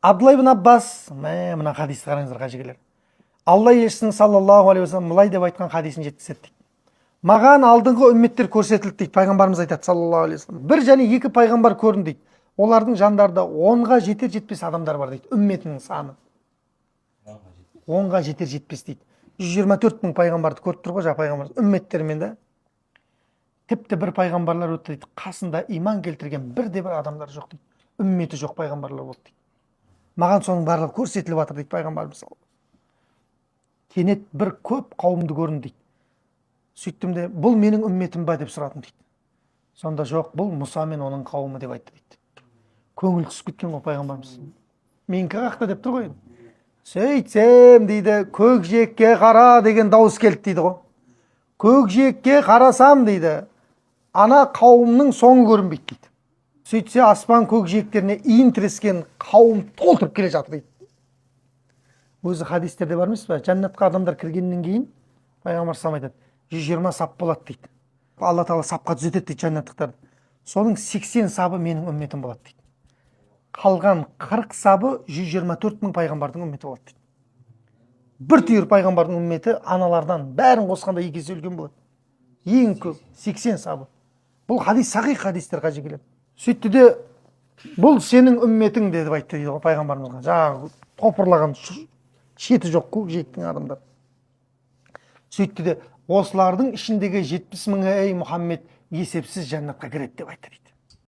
Абдулла ибн Аббас, мына хадисті қараңыздар қажыгелер. Алла елшісінің саллаллаху алейхи вассалам мылай деп айтқан хадисін жеткізеді дейді. Маған алдыңғы үмметтер көрсетілді дейді. Пайғамбарымыз айтады саллаллаху алейхи вассалам. Бір және екі пайғамбар көрінді дейді. Олардың жандарында 10-ға жетер жетпес адамдар бар дейді. Үмметінің саны 10-ға жетер жетпес дейді. 124 мың пайғамбарды көріп тұр ғой жаңа пайғамбар. Үмметтермен де тіпті бір пайғамбарлар өтті дейді. Қасында иман келтірген бірде бір адамдар жоқ дейді. Үмметі жоқ пайғамбарлар болды дейді. Маған соның барлығы көрсетіліп жатыр дейді пайғамбарымыз. Кенет бір көп қауымды көрдім дейді. Сөйттім де, бұл менің үмметім ба деп сұрадым дейді. Сонда жоқ, бұл Мұса мен оның қауымы деп айтты дейді. Көңіл түсіп кеткен ғой пайғамбарымыз. Менікі қақта деп тұр ғой. Сөйтсем дейді, көкжиекке қара деген дауыс келді дейді ғой. Көкжиекке қарасам дейді, ана қауымның соңы көрінбейді дейді. Сөйтсе аспан көкжиектеріне иін тірескен қауым толтырып келе жатыр дейді. Өзі хадистерде бар емес пе? Жәннатқа адамдар кіргеннен кейін пайғамбар салам айтады, 120 сап болады дейді. Алла тағала сапқа түзетеді дейді жәннаттықтарды. Соның 80 сабы менің үмметім болады дейді. Қалған 40 сабы 124 мың пайғамбардың үмметі болады дейді. Бір түйір пайғамбардың үмметі аналардан бәрін қосқанда 2 есе үлкен болады. Ең көп 80 сабы. Бұл хадис сахих хадистер қажыгелер. Сөйтті де, бұл сенің үмметің деді айтты дейді пайғамбарымызға. Жаңағы топырлаған шеті жоқ көкжиектің адамдар. Сөйтті де, осылардың ішіндегі 70 мыңы ей Мұхаммед есепсіз жәннатқа кіреді деп айтты дейді.